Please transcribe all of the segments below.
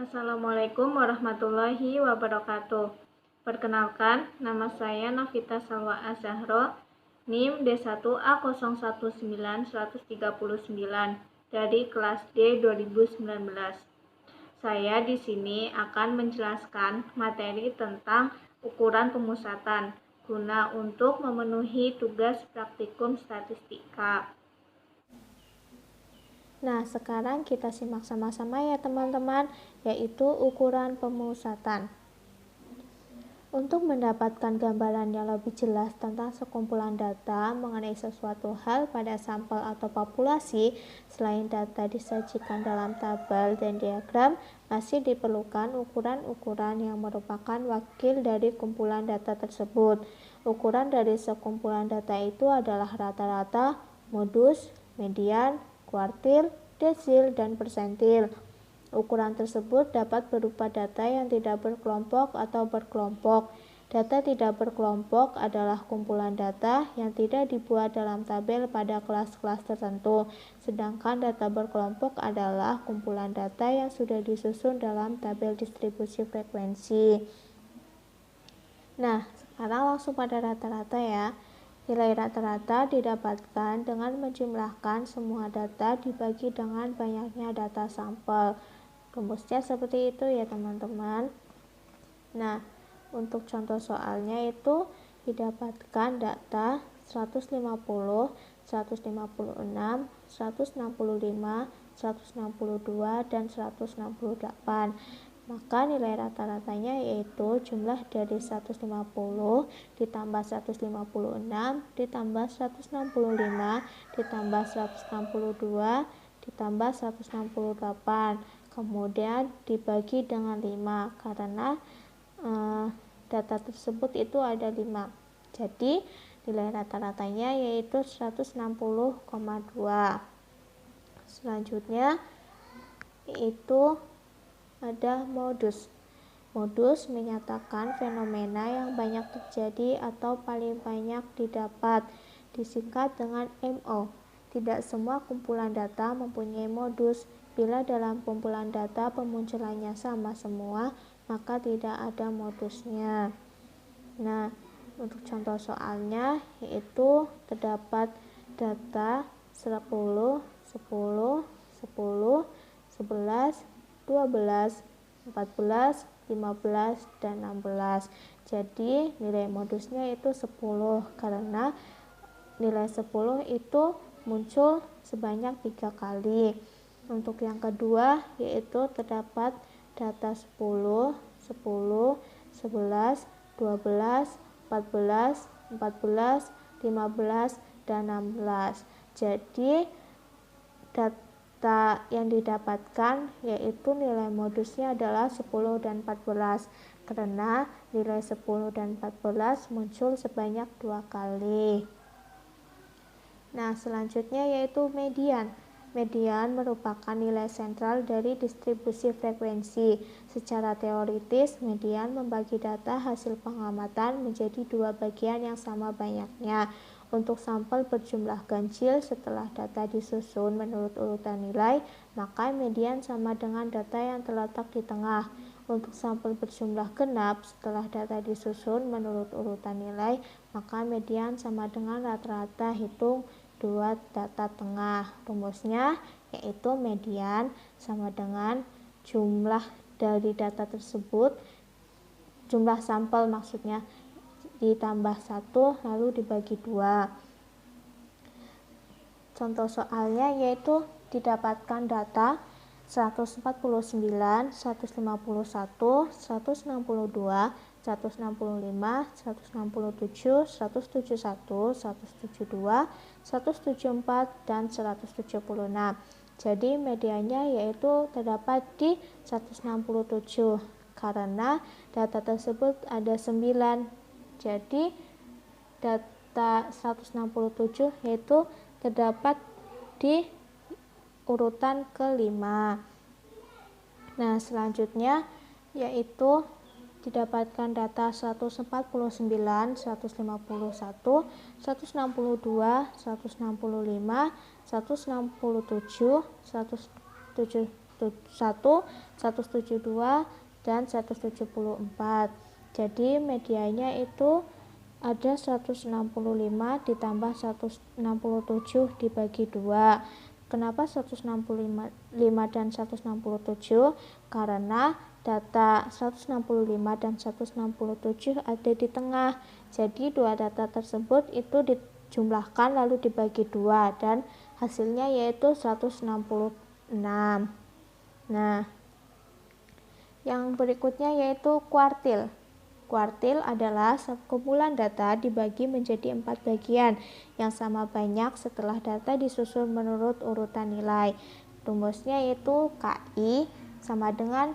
Assalamualaikum warahmatullahi wabarakatuh. Perkenalkan, nama saya Nafita Salwa Azahro, NIM D1A019139 dari kelas D 2019. Saya di sini akan menjelaskan materi tentang ukuran pemusatan guna untuk memenuhi tugas praktikum statistika. Nah, sekarang kita simak sama-sama ya teman-teman, yaitu ukuran pemusatan. Untuk mendapatkan gambaran yang lebih jelas tentang sekumpulan data mengenai sesuatu hal pada sampel atau populasi, selain data disajikan dalam tabel dan diagram, masih diperlukan ukuran-ukuran yang merupakan wakil dari kumpulan data tersebut. Ukuran dari sekumpulan data itu adalah rata-rata, modus, median, kuartil, desil, dan persentil. Ukuran tersebut dapat berupa data yang tidak berkelompok atau berkelompok. Data tidak berkelompok adalah kumpulan data yang tidak dibuat dalam tabel pada kelas-kelas tertentu, sedangkan data berkelompok adalah kumpulan data yang sudah disusun dalam tabel distribusi frekuensi. Nah, sekarang langsung pada rata-rata ya. Nilai rata-rata didapatkan dengan menjumlahkan semua data dibagi dengan banyaknya data sampel. Rumusnya seperti itu ya teman-teman. Nah, untuk contoh soalnya itu didapatkan data 150, 156, 165, 162, dan 168. Maka nilai rata-ratanya yaitu jumlah dari 150 ditambah 156 ditambah 165 ditambah 162 ditambah 168, kemudian dibagi dengan 5 karena data tersebut itu ada 5. Jadi nilai rata-ratanya yaitu 160,2. Selanjutnya yaitu ada modus. Modus menyatakan fenomena yang banyak terjadi atau paling banyak didapat, disingkat dengan MO. Tidak semua kumpulan data mempunyai modus. Bila dalam kumpulan data pemunculannya sama semua, maka tidak ada modusnya. Nah, untuk contoh soalnya yaitu terdapat data 10, 10, 10, 11, 12, 14, 15, dan 16. Jadi nilai modusnya itu 10 karena nilai 10 itu muncul sebanyak 3 kali. Untuk yang kedua yaitu terdapat data 10, 10, 11, 12, 14, 14, 15, dan 16. Jadi data yang didapatkan yaitu nilai modusnya adalah 10 dan 14 karena nilai 10 dan 14 muncul sebanyak 2 kali. Nah, selanjutnya yaitu median. Median merupakan nilai sentral dari distribusi frekuensi. Secara teoritis, median membagi data hasil pengamatan menjadi 2 bagian yang sama banyaknya. Untuk sampel berjumlah ganjil setelah data disusun menurut urutan nilai, maka median sama dengan data yang terletak di tengah. Untuk sampel berjumlah genap setelah data disusun menurut urutan nilai, maka median sama dengan rata-rata hitung 2 data tengah. Rumusnya yaitu median sama dengan jumlah dari data tersebut, jumlah sampel maksudnya, ditambah 1 lalu dibagi 2. Contoh soalnya yaitu didapatkan data 149, 151, 162, 165, 167, 171, 172, 174, dan 176. Jadi mediannya yaitu terdapat di 167 karena data tersebut ada 9. Jadi data 167 yaitu terdapat di urutan kelima. Nah, selanjutnya yaitu didapatkan data 149, 151, 162, 165, 167, 172, dan 174. Jadi medianya itu ada 165 ditambah 167 dibagi 2. Kenapa 165 dan 167? Karena data 165 dan 167 ada di tengah. Jadi dua data tersebut itu dijumlahkan lalu dibagi 2 dan hasilnya yaitu 166. Nah, yang berikutnya yaitu kuartil. Kuartil adalah sekumpulan data dibagi menjadi 4 bagian yang sama banyak setelah data disusun menurut urutan nilai. Rumusnya yaitu KI sama dengan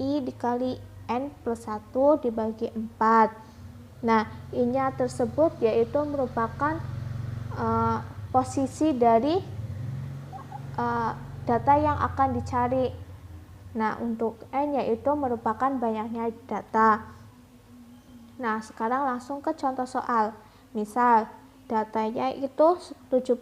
I dikali N plus 1 dibagi 4. Nah, I-nya tersebut yaitu merupakan posisi dari data yang akan dicari. Nah, untuk N yaitu merupakan banyaknya data. Nah, sekarang langsung ke contoh soal. Misal, datanya itu 75,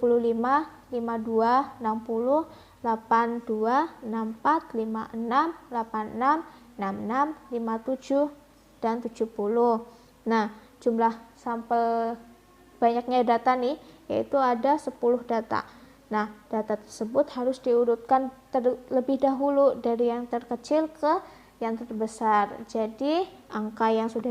52, 60, 82, 64, 56, 86, 66, 57, dan 70. Nah, jumlah sampel banyaknya data nih, yaitu ada 10 data. Nah, data tersebut harus diurutkan terlebih dahulu dari yang terkecil ke yang terbesar. Jadi angka yang sudah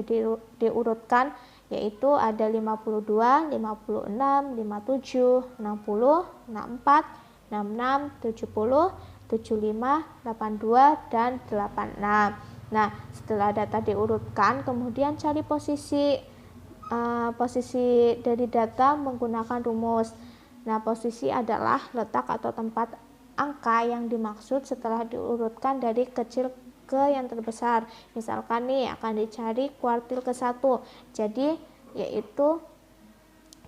diurutkan yaitu ada 52, 56, 57, 60, 64, 66, 70, 75, 82, dan 86. Nah, setelah data diurutkan, kemudian cari posisi dari data menggunakan rumus. Nah, posisi adalah letak atau tempat angka yang dimaksud setelah diurutkan dari kecil ke yang terbesar. Misalkan nih akan dicari kuartil ke-1, jadi yaitu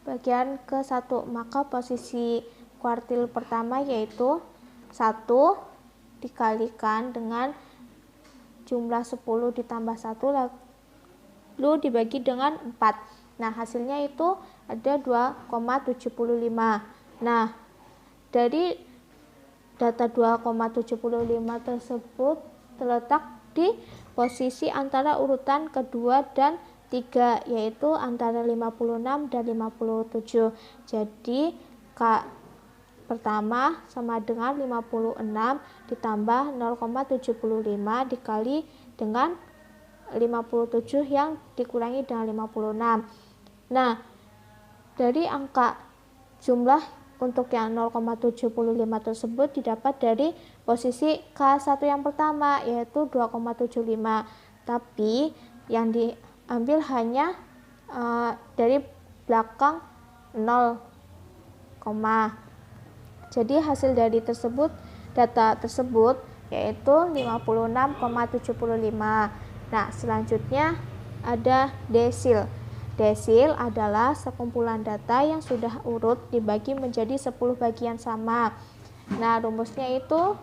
bagian ke-1, maka posisi kuartil pertama yaitu 1 dikalikan dengan jumlah 10 ditambah 1 lalu dibagi dengan 4. Nah, hasilnya itu ada 2,75. Nah, dari data 2,75 tersebut terletak di posisi antara urutan kedua dan 3, yaitu antara 56 dan 57. Jadi K pertama sama dengan 56 ditambah 0,75 dikali dengan 57 yang dikurangi dengan 56. Nah, dari angka jumlah untuk yang 0,75 tersebut didapat dari posisi K1 yang pertama yaitu 2,75. Tapi yang diambil hanya dari belakang 0, jadi hasil dari data tersebut yaitu 56,75. Nah, selanjutnya ada desil. Desil adalah sekumpulan data yang sudah urut dibagi menjadi 10 bagian sama. Nah, rumusnya itu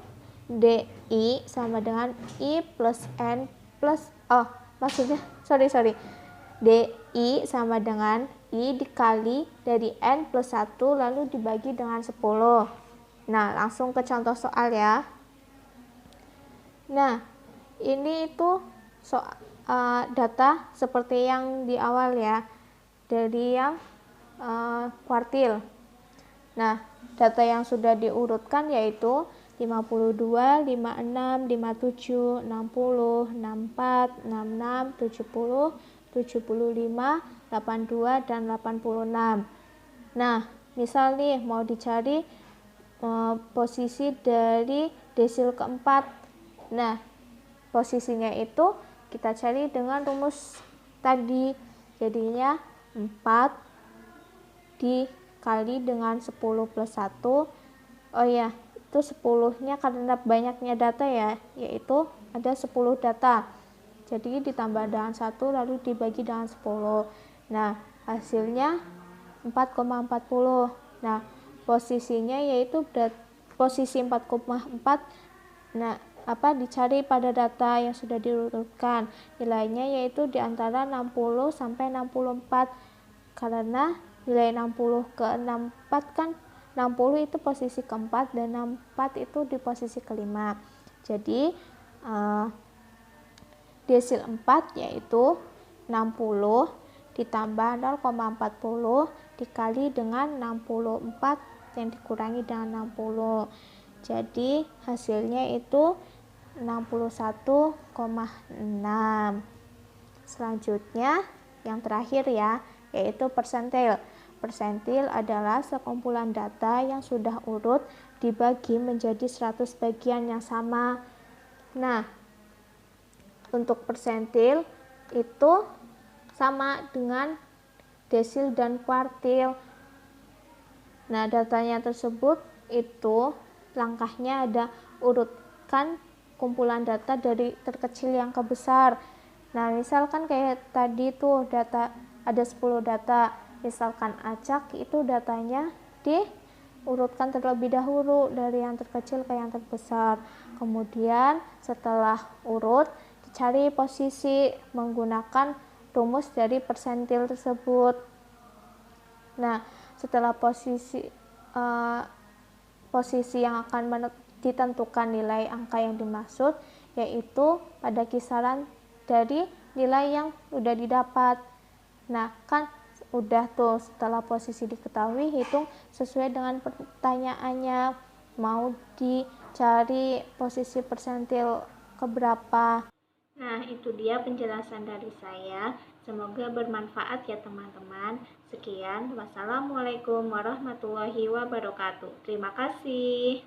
DI sama dengan I plus N plus DI sama dengan I dikali dari N plus 1 lalu dibagi dengan 10. Nah, langsung ke contoh soal ya. Nah, ini itu data seperti yang di awal ya, dari yang kuartil. Nah, data yang sudah diurutkan yaitu 52, 56, 57, 60, 64, 66, 70, 75, 82, dan 86. Nah, misal nih mau dicari posisi dari desil keempat. Nah, posisinya itu kita cari dengan rumus tadi, jadinya 4 dikali dengan 10 plus 1. Oh ya, itu 10-nya karena banyaknya data ya, yaitu ada 10 data. Jadi ditambah dengan 1 lalu dibagi dengan 10. Nah, hasilnya 4,40. Nah, posisinya yaitu posisi 4,4. Nah, dicari pada data yang sudah diurutkan. Nilainya yaitu di antara 60 sampai 64. Karena nilai 60 ke 64 kan 60 itu posisi keempat dan 64 itu di posisi kelima. Jadi desil 4 yaitu 60 ditambah 0,40 dikali dengan 64 yang dikurangi dengan 60. Jadi hasilnya itu 61,6. Selanjutnya yang terakhir ya, yaitu persentil. Persentil adalah sekumpulan data yang sudah urut dibagi menjadi 100 bagian yang sama. Nah, untuk persentil itu sama dengan desil dan kuartil. Nah, datanya tersebut itu langkahnya ada urutkan kumpulan data dari terkecil yang ke besar. Nah, misalkan kayak tadi tuh data ada 10 data, misalkan acak itu datanya diurutkan terlebih dahulu dari yang terkecil ke yang terbesar. Kemudian setelah urut dicari posisi menggunakan rumus dari persentil tersebut. Nah, setelah posisi yang akan ditentukan nilai angka yang dimaksud, yaitu pada kisaran dari nilai yang sudah didapat. Nah, kan udah tuh setelah posisi diketahui, hitung sesuai dengan pertanyaannya, mau dicari posisi persentil keberapa. Nah, itu dia penjelasan dari saya. Semoga bermanfaat ya teman-teman. Sekian, wassalamualaikum warahmatullahi wabarakatuh. Terima kasih.